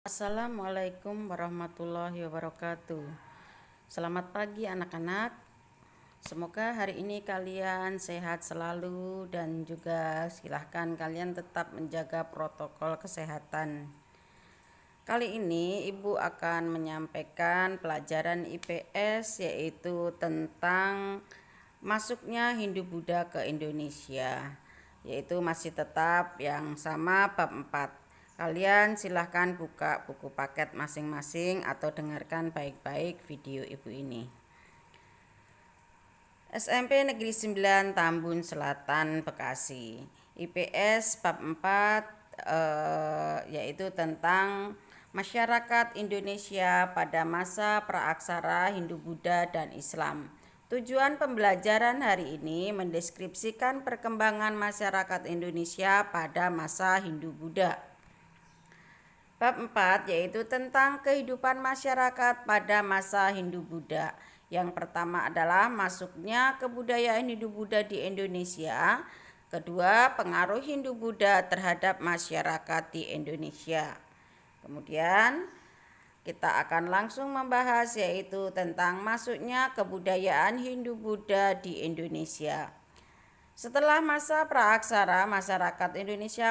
Assalamualaikum warahmatullahi wabarakatuh. Selamat pagi anak-anak. Semoga hari ini kalian sehat selalu dan juga silahkan kalian tetap menjaga protokol kesehatan. Kali ini Ibu akan menyampaikan pelajaran IPS yaitu tentang masuknya Hindu-Buddha ke Indonesia, yaitu masih tetap yang sama bab 4. Kalian silahkan buka buku paket masing-masing atau dengarkan baik-baik video Ibu ini. SMP Negeri 9 Tambun Selatan, Bekasi. IPS bab 4 yaitu tentang masyarakat Indonesia pada masa praaksara Hindu-Buddha dan Islam. Tujuan pembelajaran hari ini mendeskripsikan perkembangan masyarakat Indonesia pada masa Hindu-Buddha. Bab 4 yaitu tentang kehidupan masyarakat pada masa Hindu-Buddha. Yang pertama adalah masuknya kebudayaan Hindu-Buddha di Indonesia. Kedua, pengaruh Hindu-Buddha terhadap masyarakat di Indonesia. Kemudian kita akan langsung membahas yaitu tentang masuknya kebudayaan Hindu-Buddha di Indonesia. Setelah masa praaksara, masyarakat Indonesia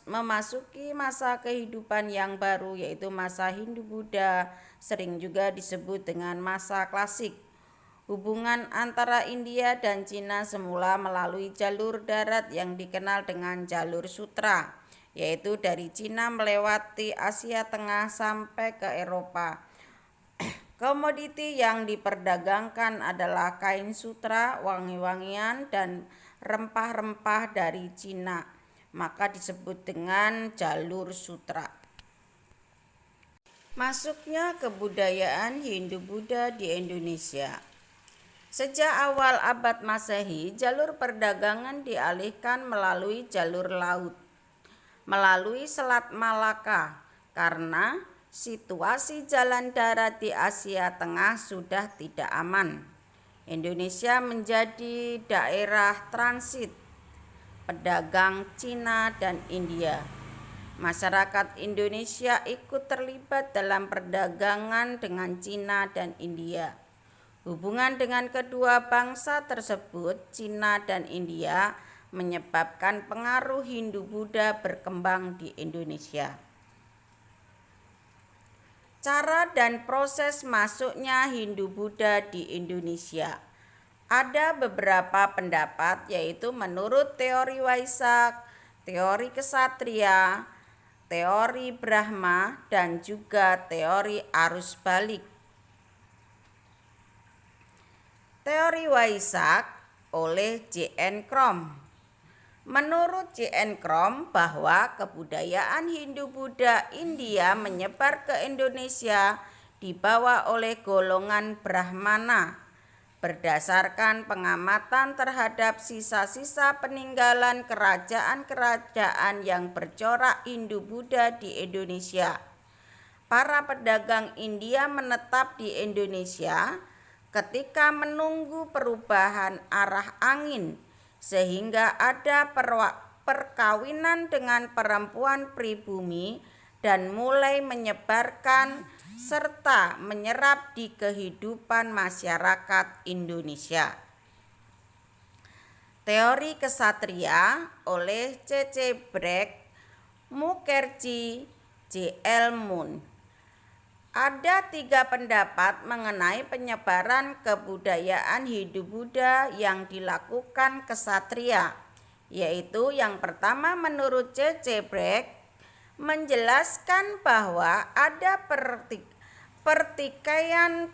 memasuki masa kehidupan yang baru yaitu masa Hindu-Buddha, sering juga disebut dengan masa klasik. Hubungan antara India dan Cina semula melalui jalur darat yang dikenal dengan jalur sutra, yaitu dari Cina melewati Asia Tengah sampai ke Eropa. Komoditi yang diperdagangkan adalah kain sutra, wangi-wangian, dan rempah-rempah dari Cina, maka disebut dengan jalur sutra. Masuknya kebudayaan Hindu-Buddha di Indonesia. Sejak awal abad Masehi, jalur perdagangan dialihkan melalui jalur laut, melalui Selat Malaka, karena situasi jalan darat di Asia Tengah sudah tidak aman. Indonesia menjadi daerah transit pedagang Cina dan India. Masyarakat Indonesia ikut terlibat dalam perdagangan dengan Cina dan India. Hubungan dengan kedua bangsa tersebut, Cina dan India, menyebabkan pengaruh Hindu-Buddha berkembang di Indonesia. Cara dan proses masuknya Hindu-Buddha di Indonesia. Ada beberapa pendapat yaitu menurut teori Waisak, teori Kesatria, teori Brahma, dan juga teori arus balik. Teori Waisak oleh J.N. Krom. Menurut J.N. Krom bahwa kebudayaan Hindu-Buddha India menyebar ke Indonesia dibawa oleh golongan Brahmana berdasarkan pengamatan terhadap sisa-sisa peninggalan kerajaan-kerajaan yang bercorak Hindu-Buddha di Indonesia. Para pedagang India menetap di Indonesia ketika menunggu perubahan arah angin, sehingga ada perkawinan dengan perempuan pribumi dan mulai menyebarkan serta menyerap di kehidupan masyarakat Indonesia. Teori Kesatria oleh C.C. Bragg, Mukherjee, J.L. Moon. Ada 3 pendapat mengenai penyebaran kebudayaan Hindu-Buddha yang dilakukan kesatria, yaitu yang pertama menurut C.C. Bragg menjelaskan bahwa ada pertikaian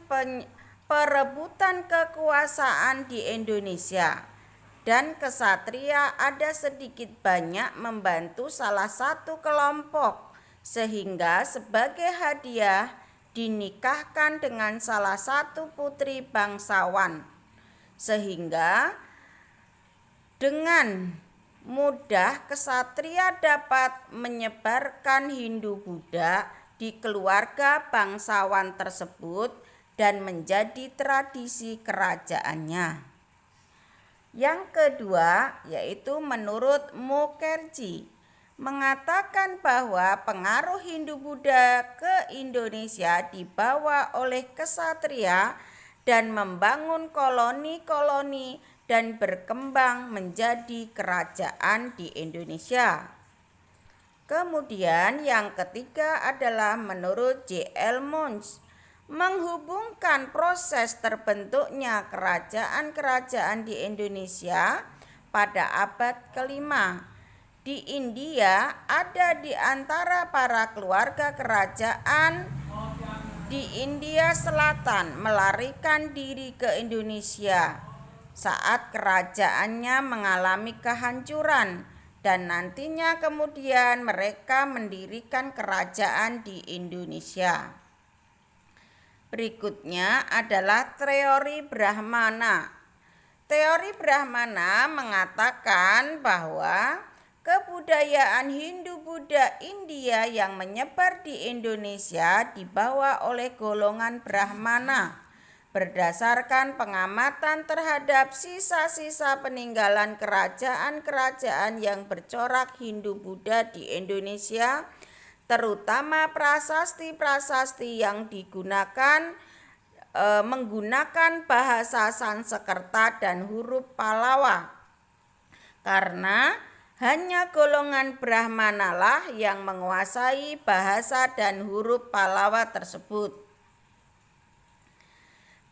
perebutan kekuasaan di Indonesia, dan kesatria ada sedikit banyak membantu salah satu kelompok, sehingga sebagai hadiah dinikahkan dengan salah satu putri bangsawan, sehingga dengan mudah kesatria dapat menyebarkan Hindu-Buddha di keluarga bangsawan tersebut dan menjadi tradisi kerajaannya. Yang kedua yaitu menurut Mukherjee mengatakan bahwa pengaruh Hindu-Buddha ke Indonesia dibawa oleh ksatria dan membangun koloni-koloni dan berkembang menjadi kerajaan di Indonesia. Kemudian yang ketiga adalah menurut J.L. Munch, menghubungkan proses terbentuknya kerajaan-kerajaan di Indonesia pada abad kelima. Di India ada di antara para keluarga kerajaan di India Selatan melarikan diri ke Indonesia saat kerajaannya mengalami kehancuran, dan nantinya kemudian mereka mendirikan kerajaan di Indonesia. Berikutnya adalah teori Brahmana. Teori Brahmana mengatakan bahwa kebudayaan Hindu-Buddha India yang menyebar di Indonesia dibawa oleh golongan Brahmana berdasarkan pengamatan terhadap sisa-sisa peninggalan kerajaan-kerajaan yang bercorak Hindu-Buddha di Indonesia, terutama prasasti-prasasti yang menggunakan bahasa Sanskerta dan huruf Pallawa. Karena hanya golongan Brahmana lah yang menguasai bahasa dan huruf Pallawa tersebut.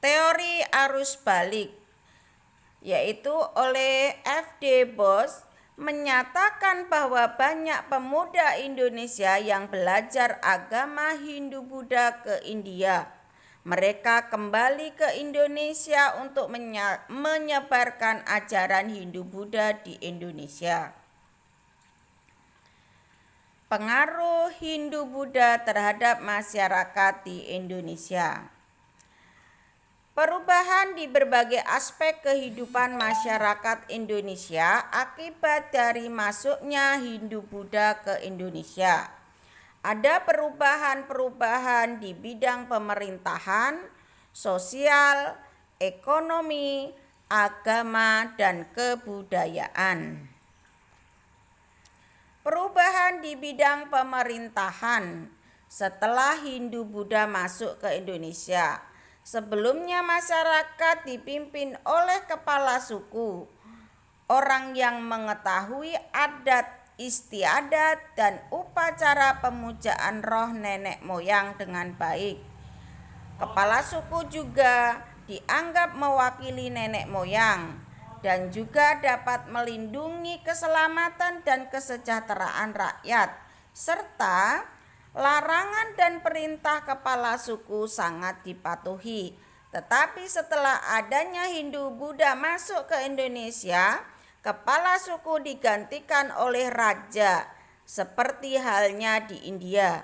Teori arus balik, yaitu oleh F.D. Bose, menyatakan bahwa banyak pemuda Indonesia yang belajar agama Hindu-Buddha ke India. Mereka kembali ke Indonesia untuk menyebarkan ajaran Hindu-Buddha di Indonesia. Pengaruh Hindu-Buddha terhadap masyarakat di Indonesia. Perubahan di berbagai aspek kehidupan masyarakat Indonesia akibat dari masuknya Hindu-Buddha ke Indonesia. Ada perubahan-perubahan di bidang pemerintahan, sosial, ekonomi, agama, dan kebudayaan. Perubahan di bidang pemerintahan setelah Hindu-Buddha masuk ke Indonesia. Sebelumnya masyarakat dipimpin oleh kepala suku, orang yang mengetahui adat istiadat dan upacara pemujaan roh nenek moyang dengan baik. Kepala suku juga dianggap mewakili nenek moyang dan juga dapat melindungi keselamatan dan kesejahteraan rakyat, serta larangan dan perintah kepala suku sangat dipatuhi. Tetapi setelah adanya Hindu-Buddha masuk ke Indonesia, kepala suku digantikan oleh raja, seperti halnya di India.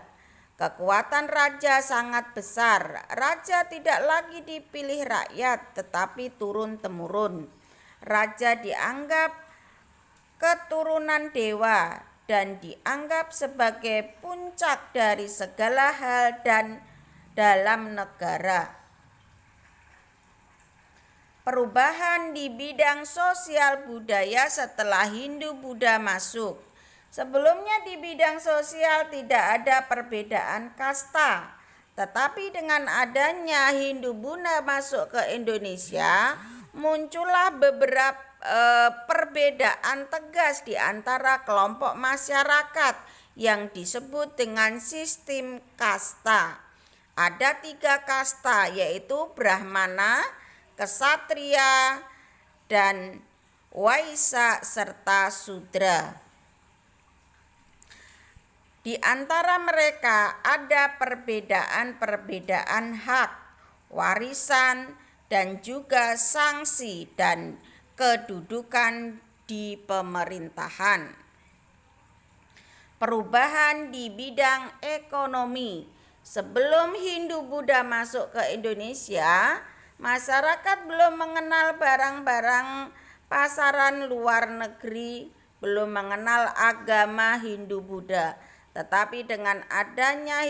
Kekuatan raja sangat besar. Raja tidak lagi dipilih rakyat, tetapi turun-temurun. Raja dianggap keturunan dewa dan dianggap sebagai puncak dari segala hal dan dalam negara. Perubahan di bidang sosial budaya setelah Hindu-Buddha masuk. Sebelumnya di bidang sosial tidak ada perbedaan kasta, tetapi dengan adanya Hindu-Buddha masuk ke Indonesia, muncullah beberapa perbedaan tegas di antara kelompok masyarakat yang disebut dengan sistem kasta. Ada 3 kasta, yaitu Brahmana, Ksatria, dan Waisya serta Sudra. Di antara mereka ada perbedaan-perbedaan hak, warisan, dan juga sanksi dan kedudukan di pemerintahan. Perubahan di bidang ekonomi. Sebelum Hindu-Buddha masuk ke Indonesia, masyarakat belum mengenal barang-barang pasaran luar negeri, belum mengenal agama Hindu-Buddha. Tetapi dengan adanya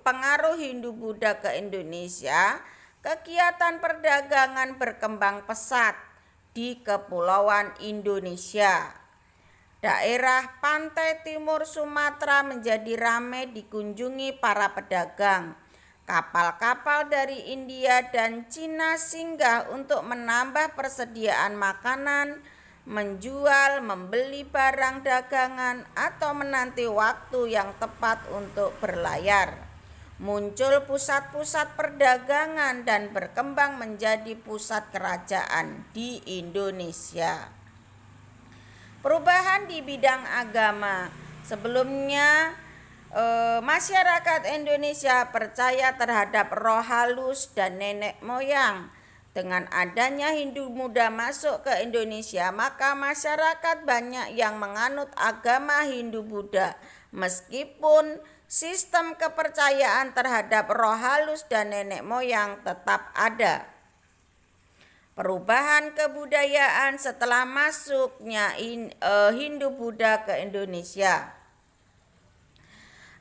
pengaruh Hindu-Buddha ke Indonesia, kegiatan perdagangan berkembang pesat di kepulauan Indonesia. Daerah pantai timur Sumatera menjadi ramai dikunjungi para pedagang. Kapal-kapal dari India dan Cina singgah untuk menambah persediaan makanan, menjual, membeli barang dagangan, atau menanti waktu yang tepat untuk berlayar. Muncul pusat-pusat perdagangan dan berkembang menjadi pusat kerajaan di Indonesia. Perubahan di bidang agama. Sebelumnya masyarakat Indonesia percaya terhadap roh halus dan nenek moyang. Dengan adanya Hindu Buddha masuk ke Indonesia, maka masyarakat banyak yang menganut agama Hindu Buddha. Meskipun sistem kepercayaan terhadap roh halus dan nenek moyang tetap ada. Perubahan kebudayaan setelah masuknya Hindu Buddha ke Indonesia.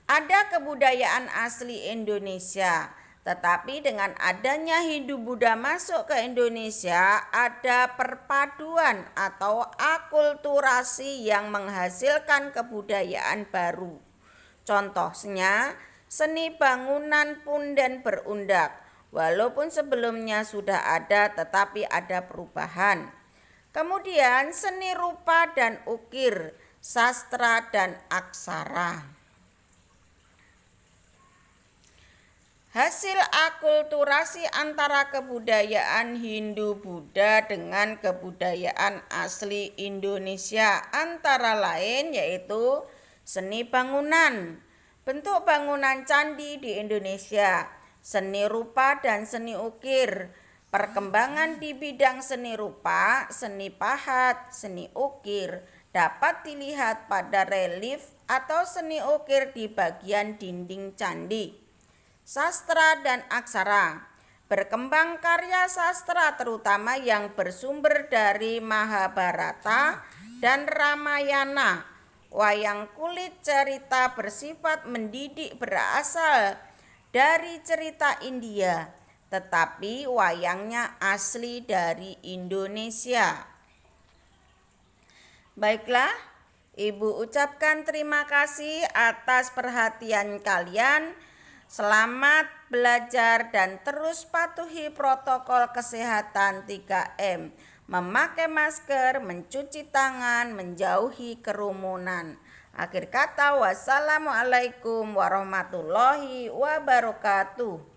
Ada kebudayaan asli Indonesia, tetapi dengan adanya Hindu Buddha masuk ke Indonesia, ada perpaduan atau akulturasi yang menghasilkan kebudayaan baru. Contohnya, seni bangunan punden berundak. Walaupun sebelumnya sudah ada, tetapi ada perubahan. Kemudian seni rupa dan ukir, sastra dan aksara. Hasil akulturasi antara kebudayaan Hindu-Buddha dengan kebudayaan asli Indonesia antara lain yaitu seni bangunan, bentuk bangunan candi di Indonesia, seni rupa dan seni ukir. Perkembangan di bidang seni rupa, seni pahat, seni ukir dapat dilihat pada relief atau seni ukir di bagian dinding candi. Sastra dan aksara. Berkembang karya sastra terutama yang bersumber dari Mahabharata dan Ramayana. Wayang kulit cerita bersifat mendidik berasal dari cerita India, tetapi wayangnya asli dari Indonesia. Baiklah, Ibu ucapkan terima kasih atas perhatian kalian. Selamat belajar dan terus patuhi protokol kesehatan 3M. Memakai masker, mencuci tangan, menjauhi kerumunan. Akhir kata, wassalamualaikum warahmatullahi wabarakatuh.